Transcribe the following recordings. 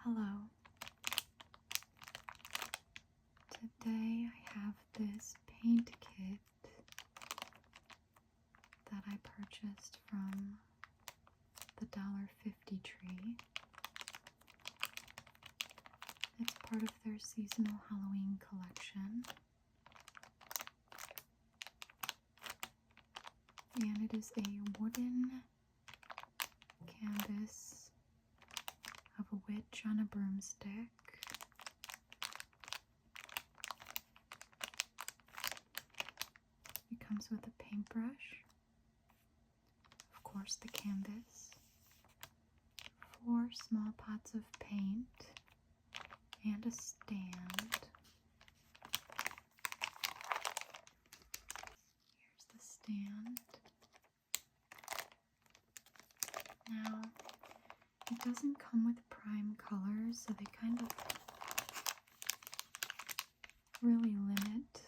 Hello. Today I have this paint kit that I purchased from the $1.50 tree. It's part of their seasonal Halloween collection. And it is a wooden canvas of a witch on a broomstick. It comes with a paintbrush, of course the canvas, 4 small pots of paint, and a stand. Here's the stand. Now, it doesn't come with prime colors, so they kind of really limit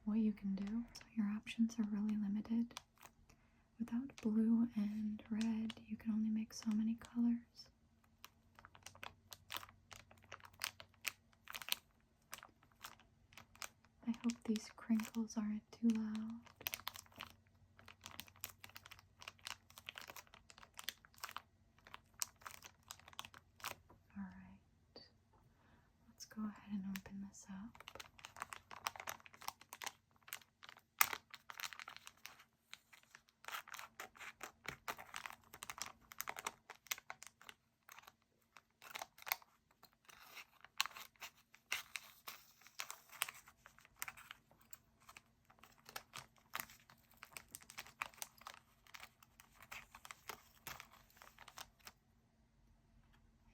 what you can do. So your options are really limited. Without blue and red, you can only make so many colors. I hope these crinkles aren't too loud. Alright, let's go ahead and open this up.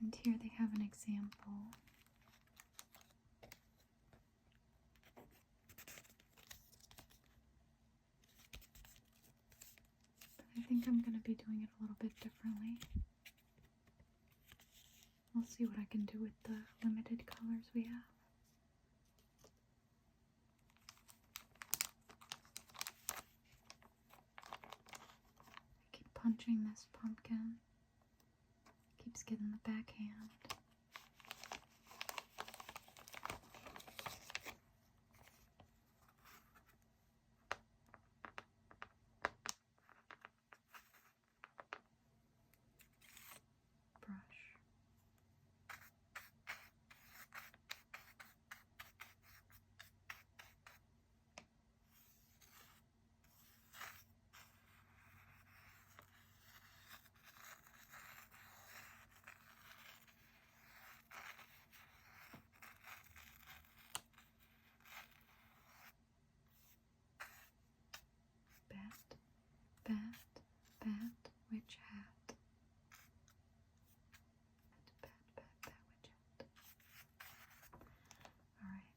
And here they have an example. But I think I'm going to be doing it a little bit differently. We'll see what I can do with the limited colors we have. I keep punching this pumpkin. Keeps getting the backhand. Brush. Bat, witch hat. Bat, witch hat. Alright.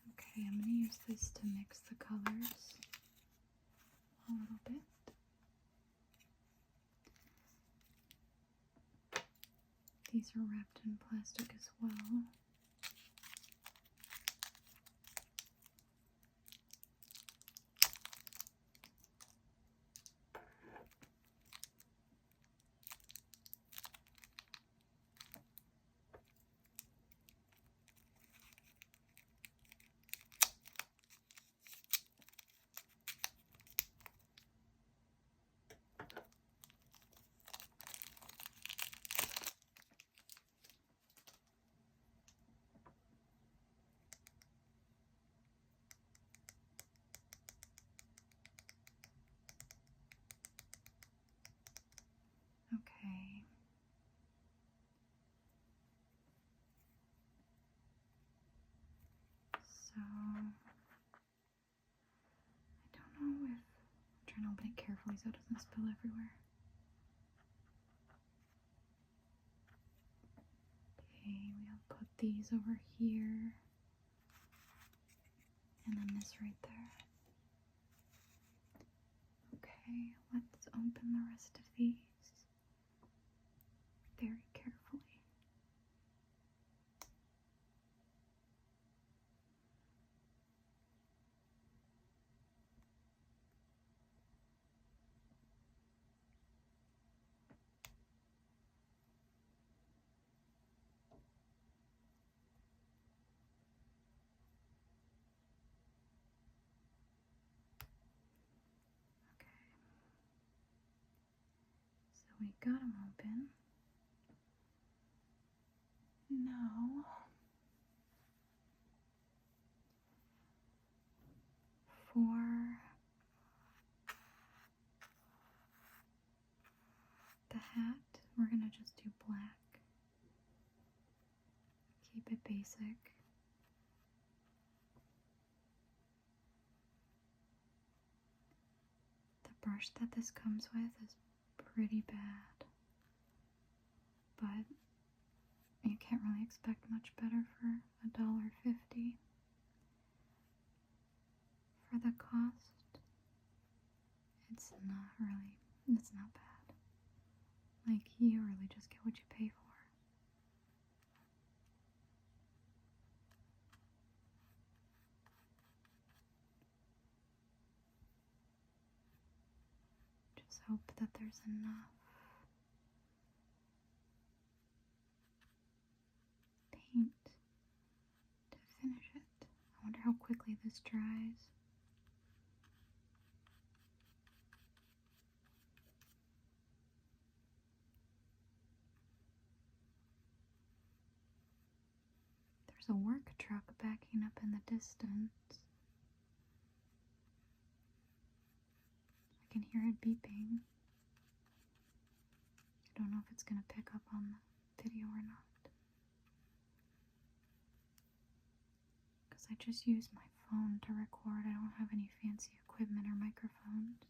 Okay, I'm going to use this to mix the colors a little bit. These are wrapped in plastic as well. Okay. So, I don't know if, I'm trying to open it carefully so it doesn't spill everywhere. Okay, we'll put these over here, and then this right there. Okay, let's open the rest of these very carefully. we got them open. Now, for the hat, we're going to just do black. Keep it basic. The brush that this comes with is pretty bad, but you can't really expect much better for $1.50. For the cost, it's not bad. Like, you really just get what you pay for. Just hope that there's enough paint to finish it. I wonder how quickly this dries. There's a work truck backing up in the distance. I can hear it beeping. I don't know if it's going to pick up on the video or not. Because I just use my phone to record. I don't have any fancy equipment or microphones.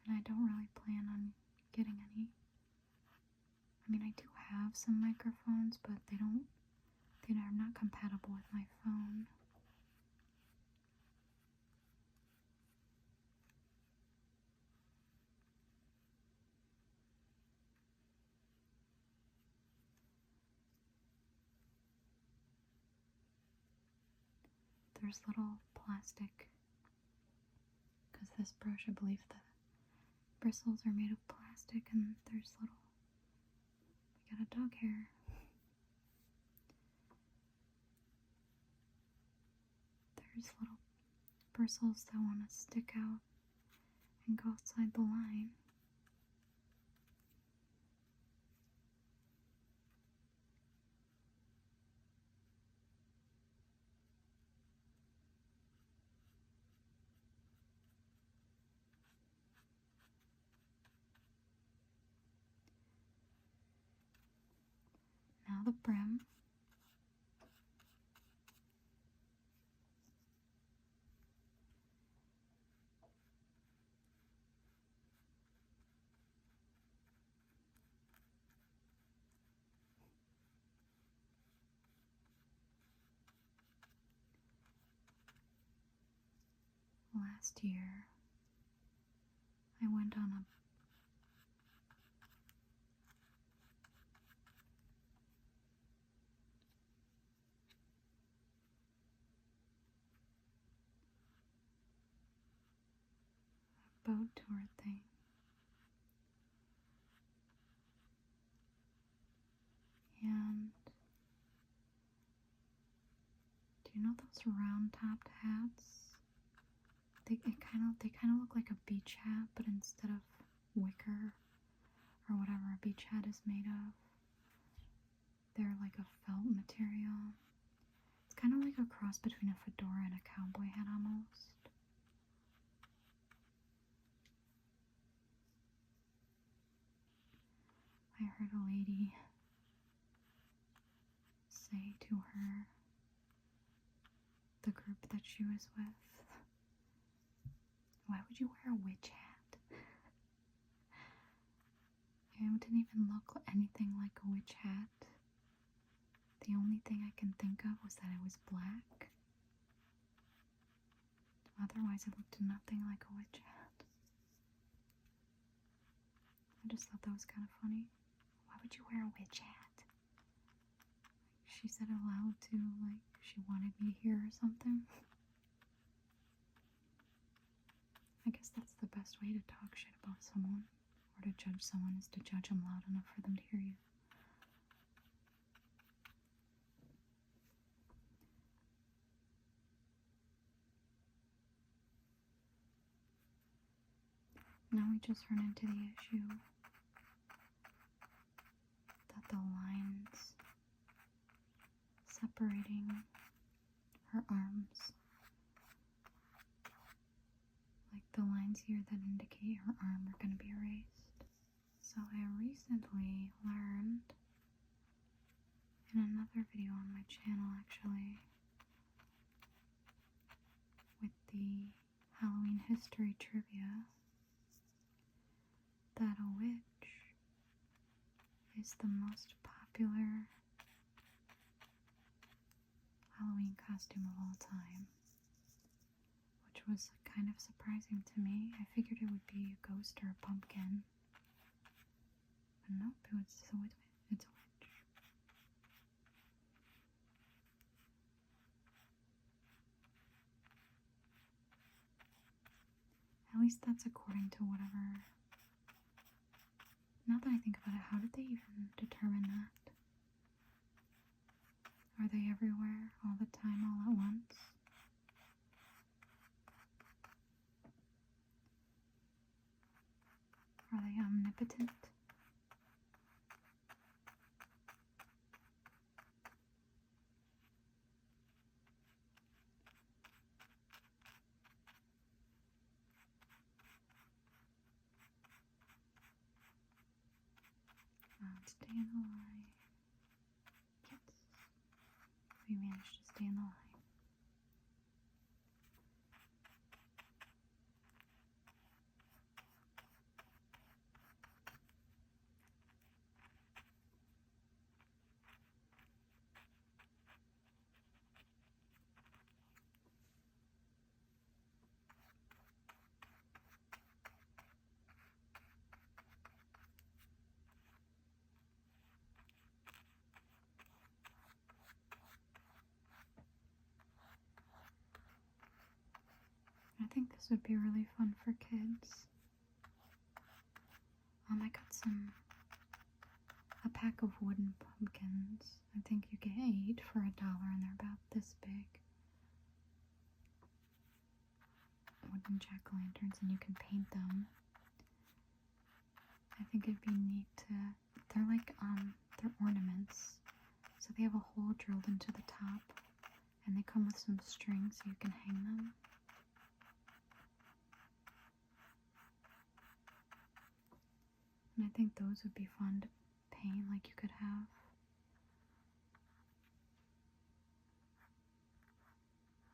And I don't really plan on getting any. I mean, I do have some microphones, but they are not compatible with my phone. There's little plastic, because this brush, I believe the bristles are made of plastic, and there's little, we got a dog hair. There's little bristles that want to stick out and go outside the line. Now the brim. Last year, I went on a boat tour thing. And do you know those round-topped hats? They kind of look like a beach hat, but instead of wicker or whatever a beach hat is made of, they're like a felt material. It's kind of like a cross between a fedora and a cowboy hat almost. I heard a lady say to the group that she was with, "Why would you wear a witch hat?" It didn't even look anything like a witch hat. The only thing I can think of was that it was black. Otherwise, it looked nothing like a witch hat. I just thought that was kind of funny. Why would you wear a witch hat? She said it aloud too, like she wanted me to hear or something. I guess that's the best way to talk shit about someone, or to judge someone, is to judge them loud enough for them to hear you. Now we just run into the issue that the lines separating her arms, like the lines here that indicate her arm, are going to be erased. So I recently learned in another video on my channel, actually, with the Halloween history trivia, that a witch is the most popular Halloween costume of all time, which was kind of surprising to me. I figured it would be a ghost or a pumpkin, but nope, it's a witch. At least that's according to whatever. Now that I think about it, how did they even determine that? Are they everywhere all the time, all at once? Are they omnipotent? Stay in the line. Yes. We managed to stay in the line. I think this would be really fun for kids. I got a pack of wooden pumpkins. I think you get 8 for $1 and they're about this big. Wooden jack-o'-lanterns, and you can paint them. I think it'd be neat to, they're like, they're ornaments. So they have a hole drilled into the top, and they come with some string so you can hang them. And I think those would be fun to paint, like you could have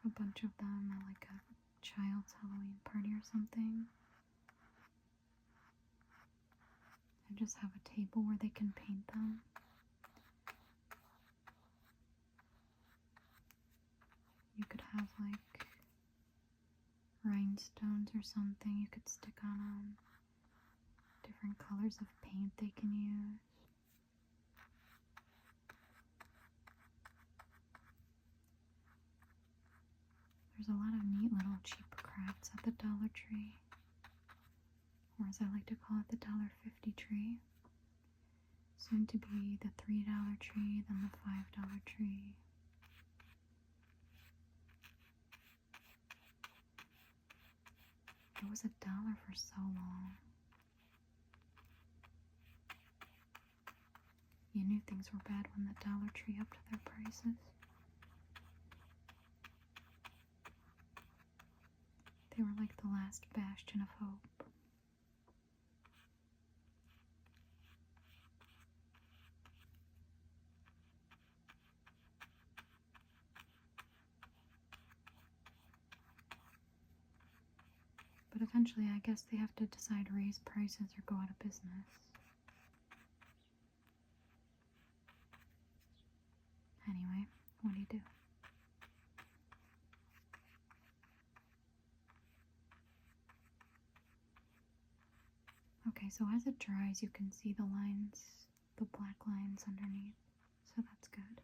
a bunch of them at like a child's Halloween party or something. And just have a table where they can paint them. You could have like rhinestones or something you could stick on them. Different colors of paint they can use. There's a lot of neat little cheap crafts at the Dollar Tree, or as I like to call it, the $1.50 tree. Soon to be the $3 tree, then the $5 tree. It was $1 for so long. You knew things were bad when the Dollar Tree upped their prices. They were like the last bastion of hope. But eventually, I guess they have to decide to raise prices or go out of business. Anyway, what do you do? Okay, so as it dries, you can see the lines, the black lines underneath, so that's good.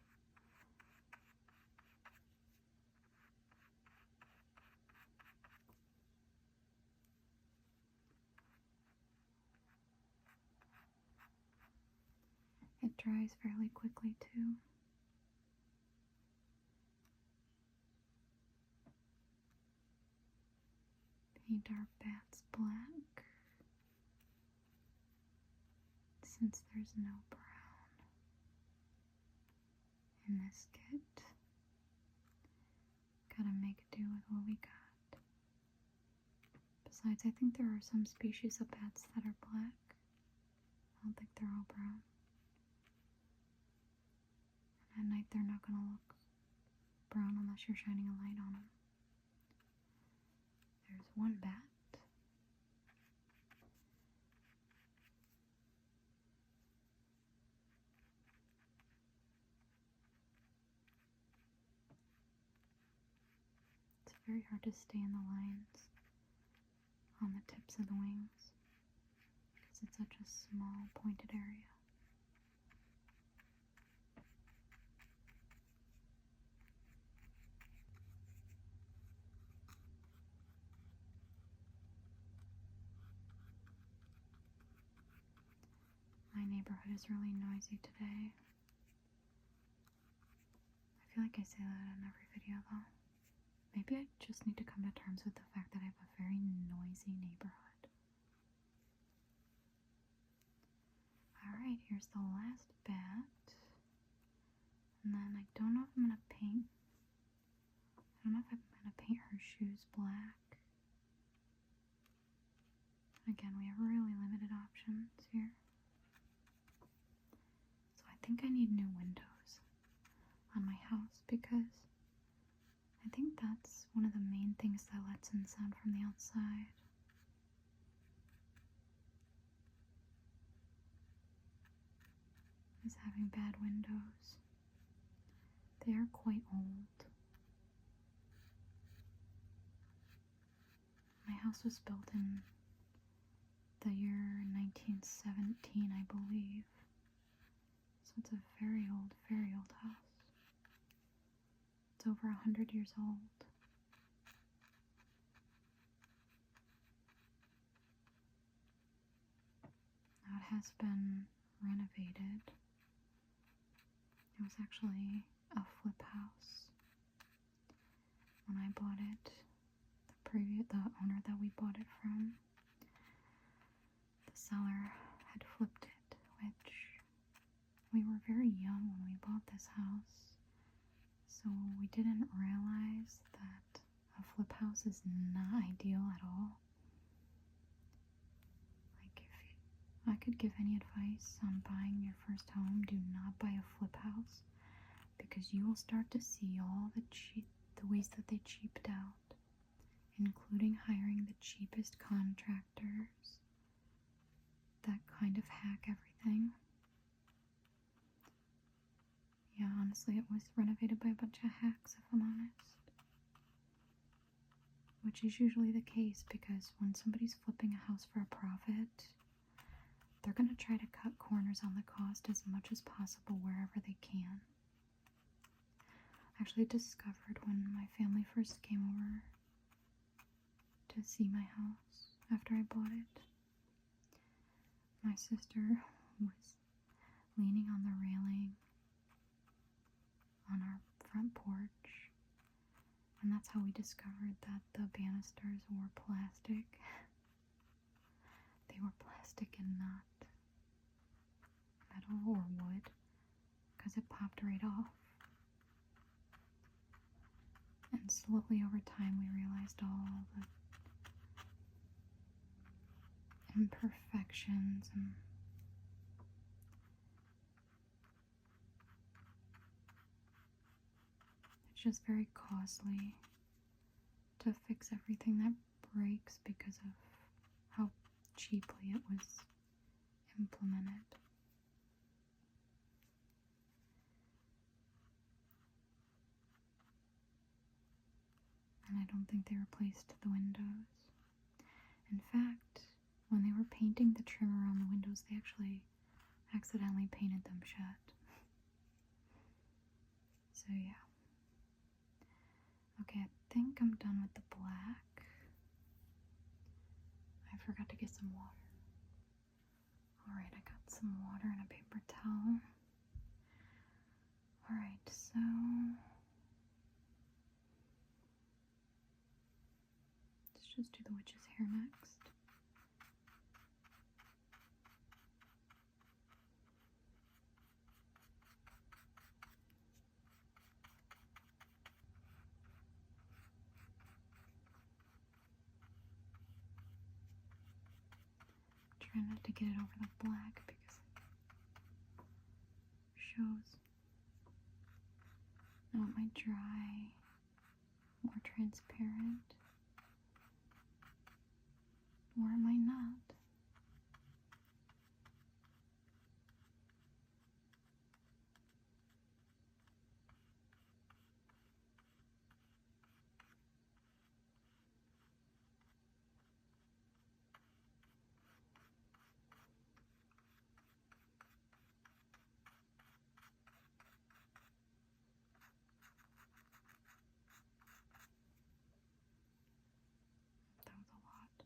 It dries fairly quickly too. Paint our bats black. since there's no brown in this kit, gotta make do with what we got. Besides, I think there are some species of bats that are black. I don't think they're all brown. And at night they're not gonna look brown unless you're shining a light on them. There's one bat. It's very hard to stay in the lines on the tips of the wings because it's such a small pointed area. My neighborhood is really noisy today. I feel like I say that in every video though. Maybe I just need to come to terms with the fact that I have a very noisy neighborhood. Alright, here's the last bat. And then I don't know if I'm gonna paint. I don't know if I'm gonna paint her shoes black. Again, we have really limited options here. So I think I need new windows on my house because I think that's one of the main things that lets in sound from the outside. Is having bad windows. They are quite old. My house was built in the year 1917, I believe. So it's a very old house. It's over 100 years old. Now it has been renovated. It was actually a flip house when I bought it. The owner that we bought it from, the seller had flipped it, which we were very young when we bought this house, so we didn't realize that a flip house is not ideal at all. Like, if I could give any advice on buying your first home, do not buy a flip house, because you will start to see all the ways that they cheaped out, including hiring the cheapest contractors that kind of hack everything. Yeah, honestly, it was renovated by a bunch of hacks, if I'm honest. Which is usually the case, because when somebody's flipping a house for a profit, they're going to try to cut corners on the cost as much as possible wherever they can. I actually discovered when my family first came over to see my house after I bought it. My sister was leaning on the railing on our front porch, and that's how we discovered that the banisters were plastic. They were plastic and not metal or wood, because it popped right off. And slowly over time we realized all the imperfections and it's just very costly to fix everything that breaks because of how cheaply it was implemented. And I don't think they replaced the windows. In fact, when they were painting the trim around the windows, they actually accidentally painted them shut. So yeah. Okay, I think I'm done with the black. I forgot to get some water. Alright, I got some water and a paper towel. Alright, so let's just do the witch's hair next. trying not to get it over the black because it shows. Now it might dry more transparent, or it might not. That was a lot.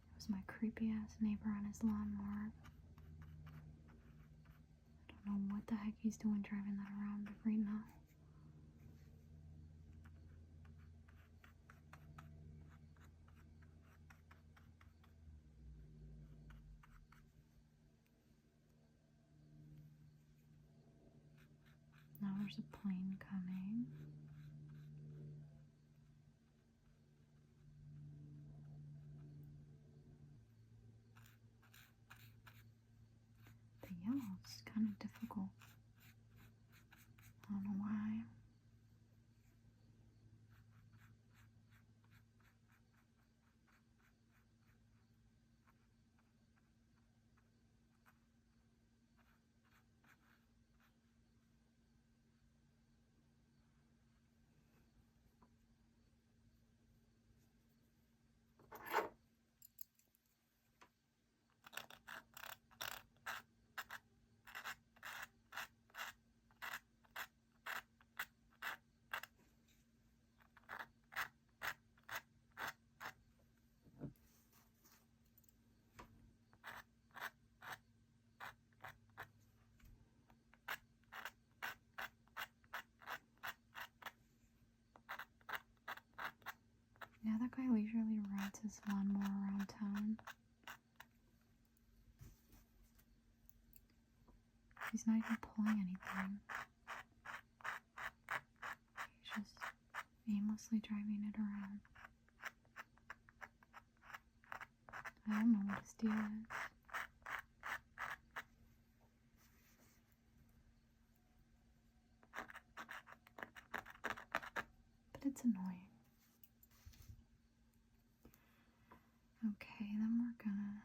It was my creepy ass neighbor on his lawnmower. I don't know what the heck he's doing driving that around right now. Now there's a plane coming. The yellow is kind of difficult. I don't know why. Yeah, that guy leisurely rides his lawnmower around town. He's not even pulling anything. He's just aimlessly driving it around. I don't know what his deal is. But it's annoying. Okay, then we're gonna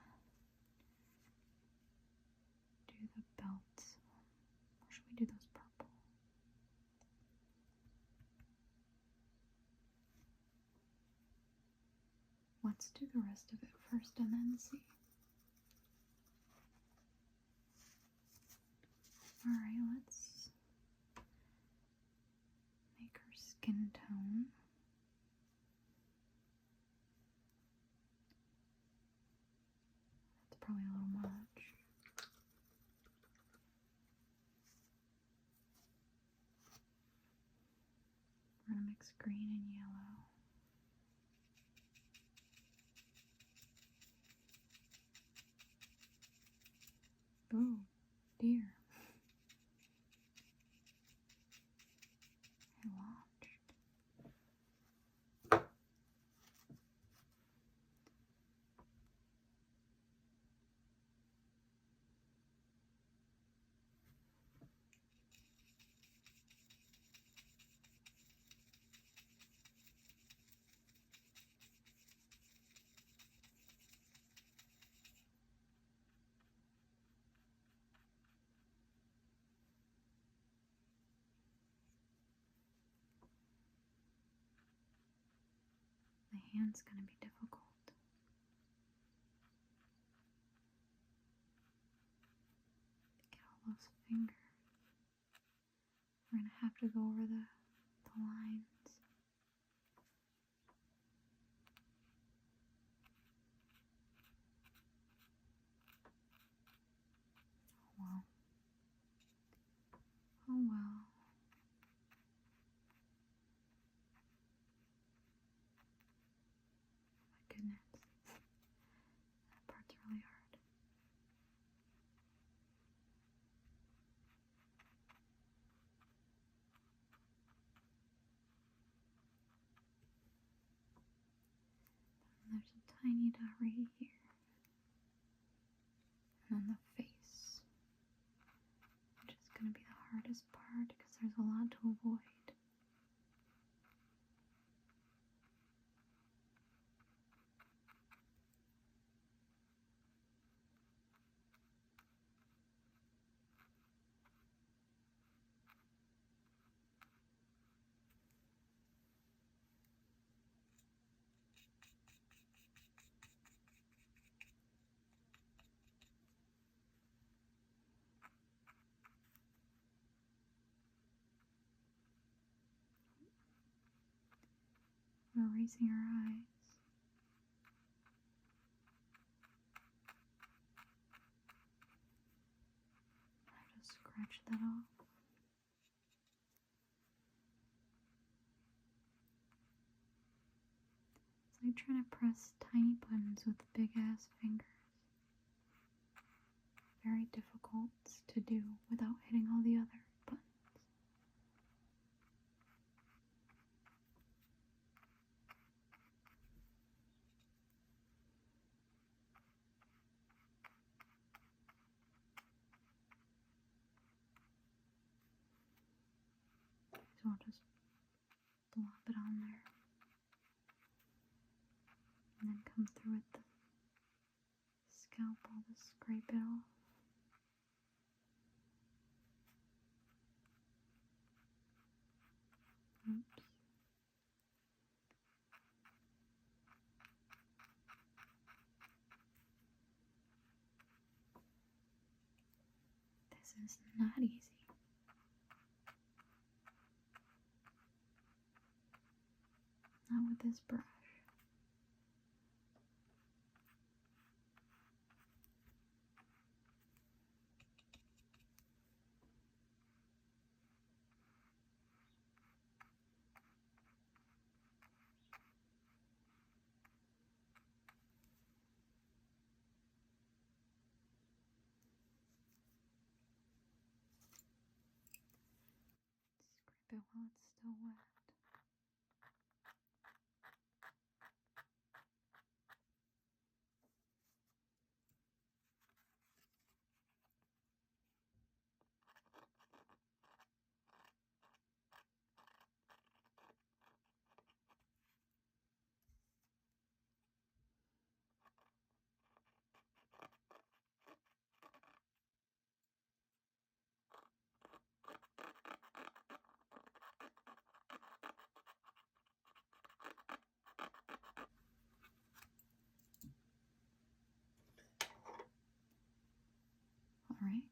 do the belts. Or should we do those purple? Let's do the rest of it first and then see. Alright, let's make her skin tone. That's probably a little much. We're gonna mix green and yellow. Oh, dear. I launched. hand's gonna be difficult. Get all those fingers. We're gonna have to go over the lines. Oh well. Oh well. My goodness. That part's really hard. And there's a tiny dot right here. And then the face, which is going to be the hardest part because there's a lot to avoid. We're erasing our eyes. I just scratch that off. It's like trying to press tiny buttons with big ass fingers. Very difficult to do without hitting all the other buttons. So I'll just blop it on there. And then come through with the scalpel to scrape it off. Oops. This is not easy. Not with this brush. Scrape it while it's still wet. Alright.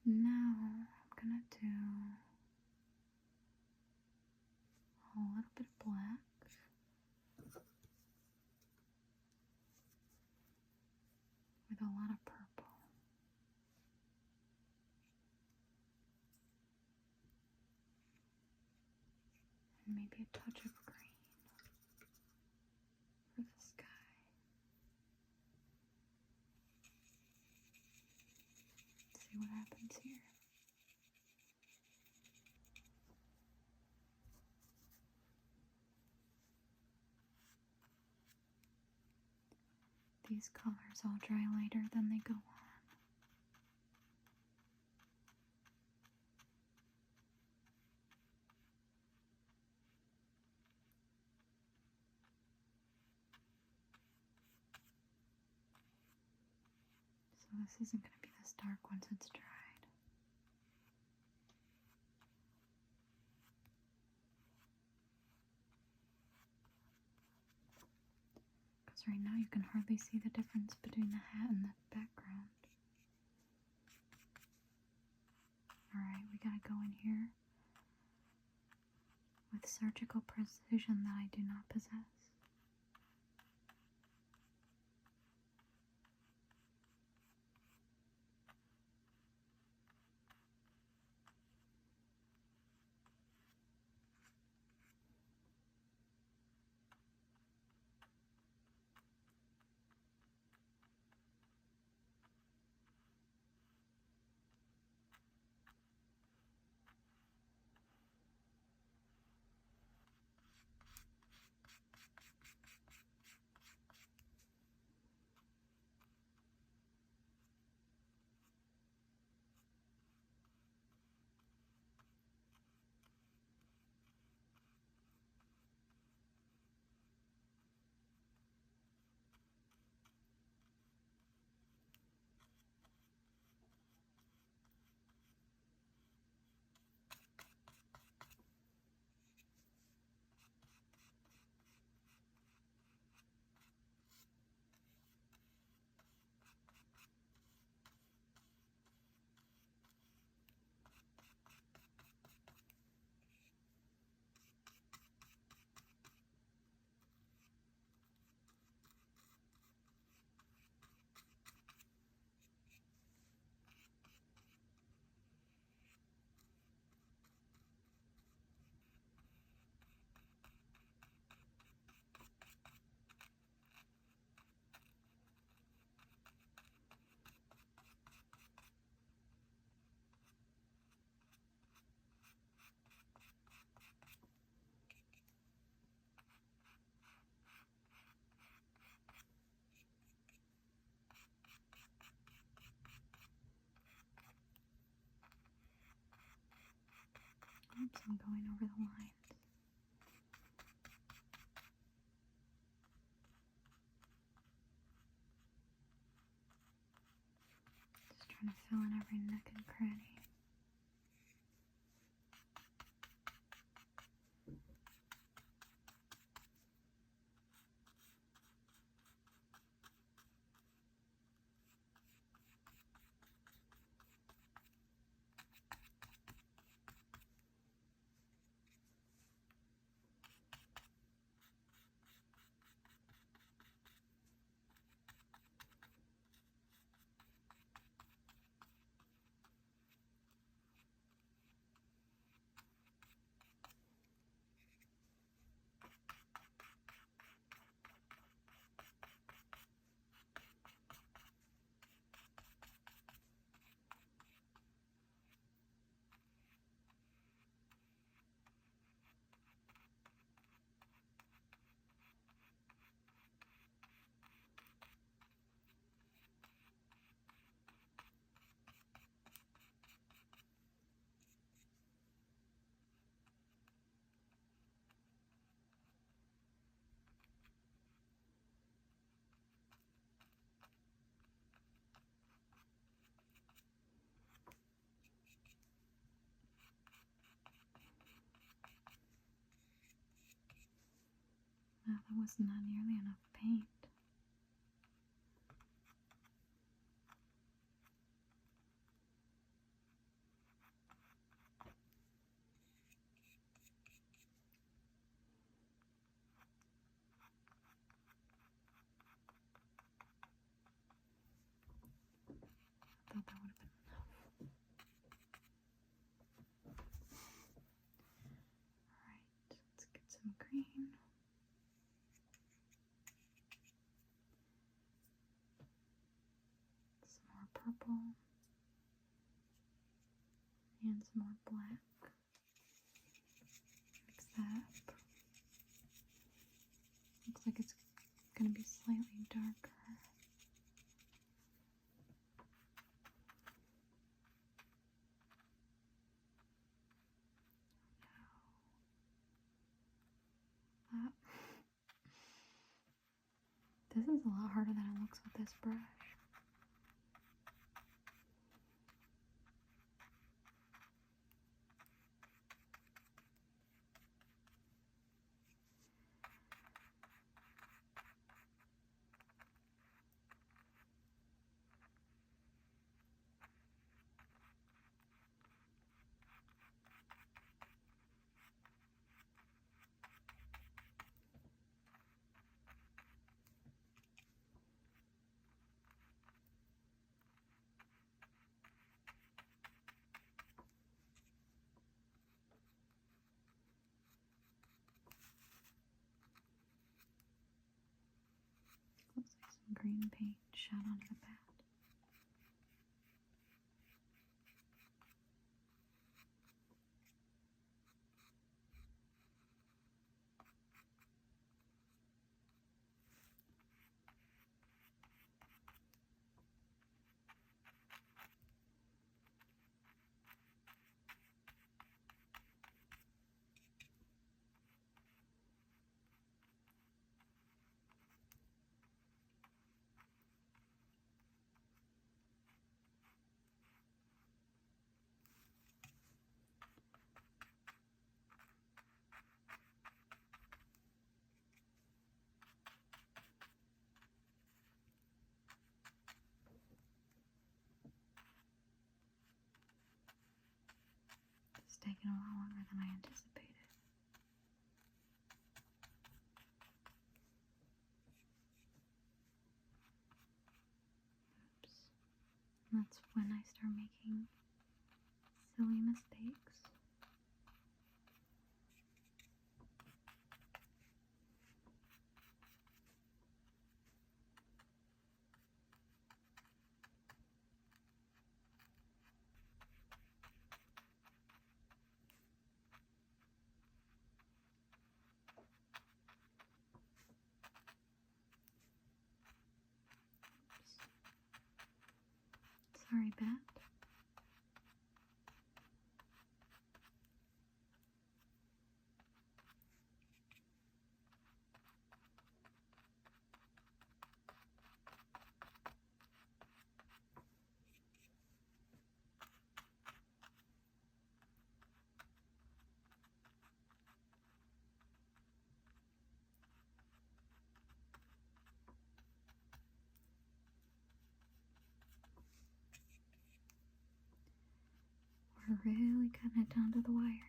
Now I'm gonna do a little bit of black. With a lot of purple. And maybe a touch of green for the sky. Let's see what happens here. These colors all dry later than they go on. So this isn't going to be this dark once it's dried. right now you can hardly see the difference between the hat and the background. Alright, we gotta go in here with surgical precision that I do not possess. Oops, I'm going over the lines. Just trying to fill in every nook and cranny. Wow, that was not nearly enough paint. I thought that would have been enough. Alright, let's get some green. Some more purple. And some more black. Mix that up. Looks like it's going to be slightly darker. This is a lot harder than it looks with this brush. green paint shot onto the bat. It's taken a lot longer than I anticipated. Oops. That's when I start making silly mistakes. Sorry, bat. We're really cutting it down to the wire here.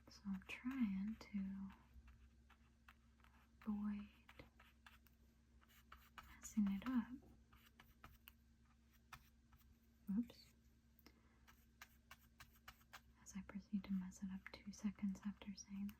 So I'm trying to avoid messing it up. Oops. As I proceed to mess it up 2 seconds after saying that.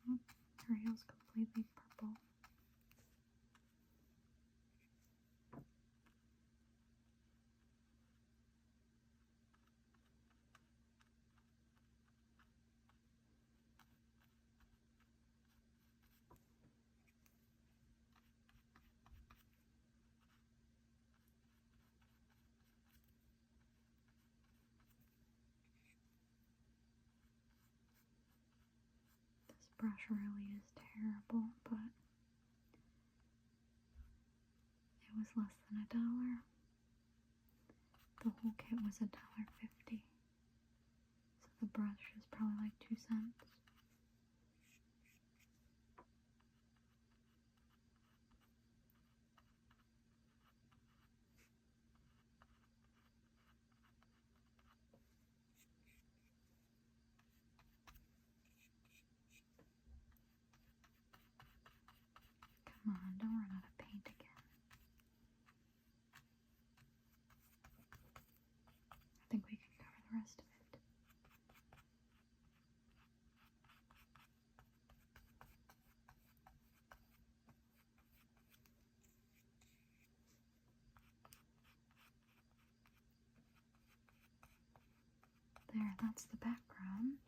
Oh, her hair's completely purple. This brush really is terrible, but it was less than $1. The whole kit was $1.50. So the brush is probably like 2 cents. Come on, don't run out of paint again. I think we can cover the rest of it. There, that's the background.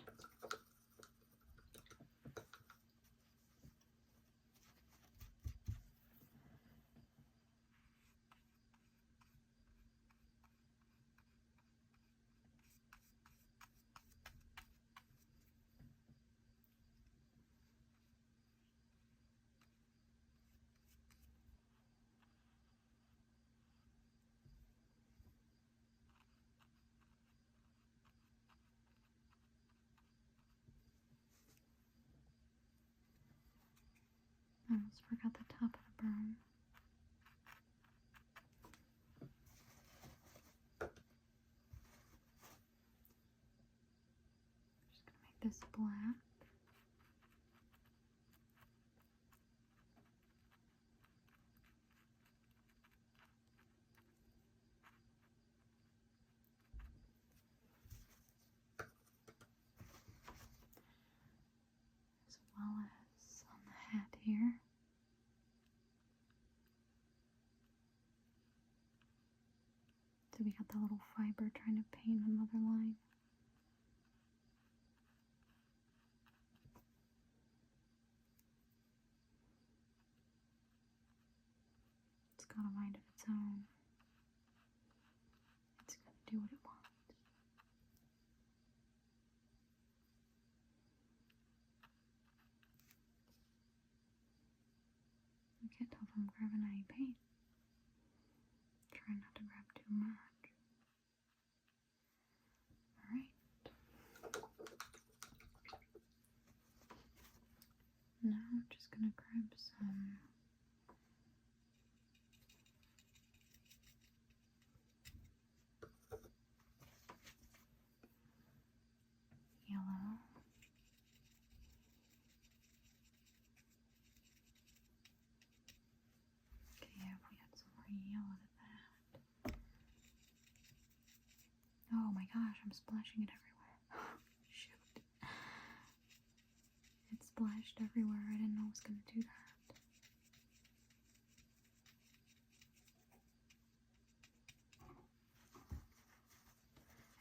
I almost forgot the top of the broom. this black. As well as on the hat here. So we got the little fiber trying to paint another line. It's got a mind of its own. It's gonna do what it wants. You can't tell if I'm grabbing any paint. Try not to grab too much. Alright. Now I'm just gonna grab some yellow. Okay, yeah, if we had some more yellow to that. Oh my gosh, I'm splashing it everywhere. Shoot. It splashed everywhere. I didn't know it was gonna do that.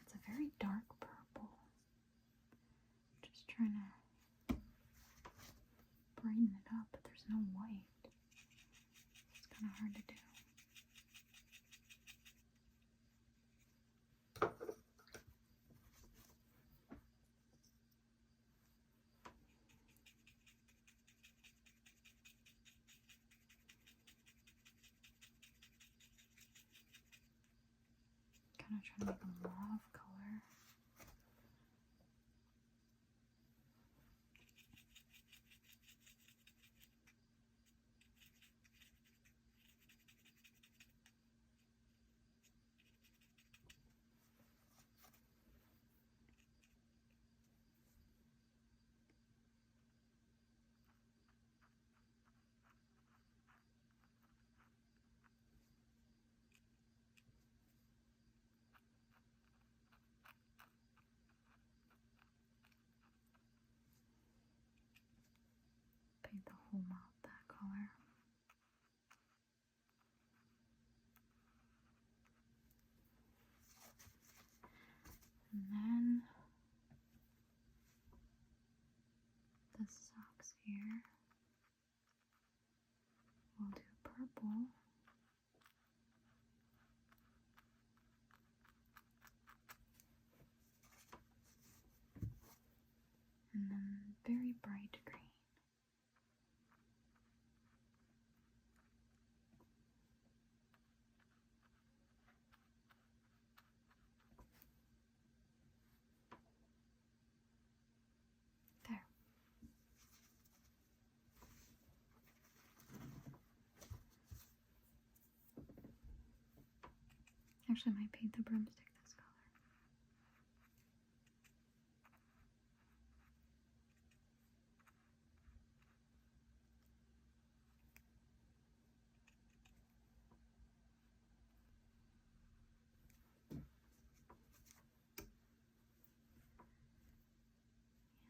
It's a very dark purple. Just trying to brighten it up, but there's no white. It's kind of hard to do. Kind of trying to make a mauve color. Paint the whole mouth that color. And then the socks here. We'll do purple. And then very bright green. There. Actually, I might paint the broomstick this color.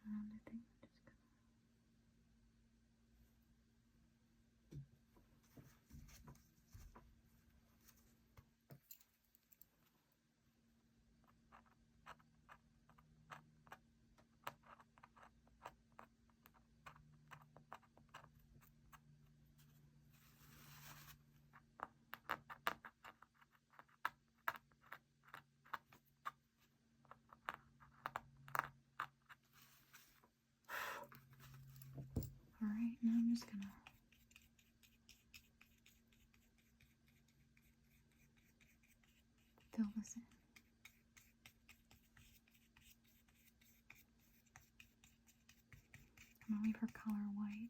And I think I'm just gonna. Alright, now I'm just gonna fill this in. I'm gonna leave her color white.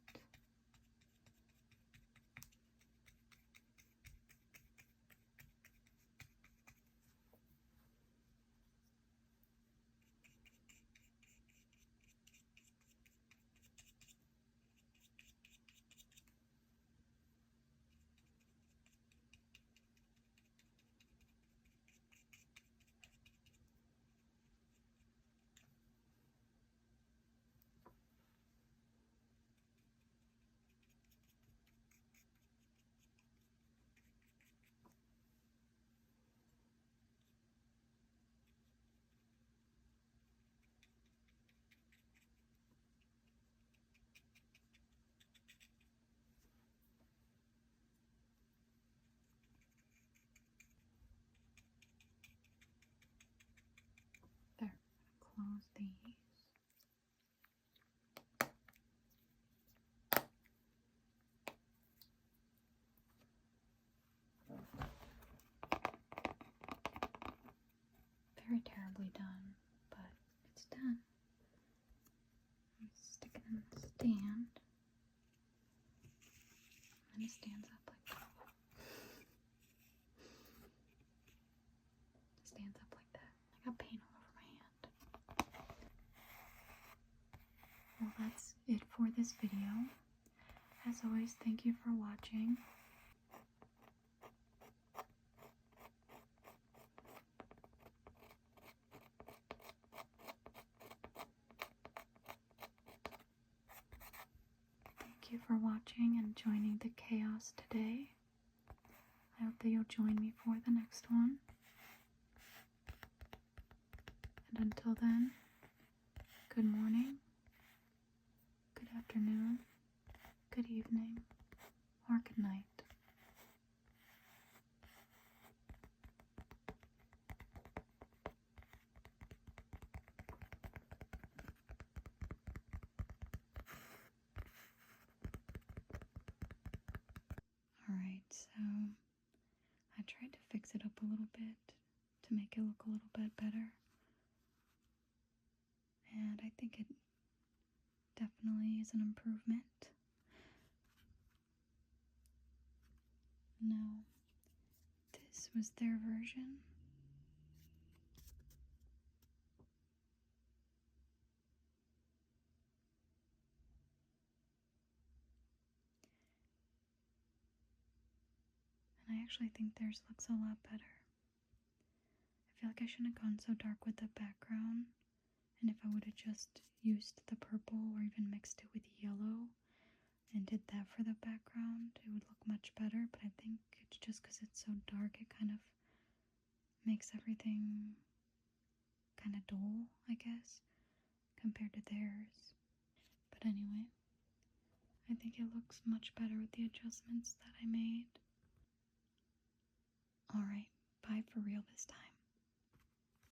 hardly done, but it's done. I'm stick it in the stand. And it stands up like that. It stands up like that. I got paint all over my hand. Well, that's it for this video. As always, thank you for watching. Thank you for watching and joining the chaos today. I hope that you'll join me for the next one. And until then, good morning, good afternoon, good evening, or good night. Alright, so I tried to fix it up a little bit to make it look a little bit better. And I think it definitely is an improvement. Now, this was their version. And I actually think theirs looks a lot better. I feel like I shouldn't have gone so dark with the background. And if I would have just used the purple or even mixed it with yellow and did that for the background, it would look much better. But I think it's just because it's so dark, it kind of makes everything kind of dull, I guess, compared to theirs. But anyway, I think it looks much better with the adjustments that I made. Alright, bye for real this time.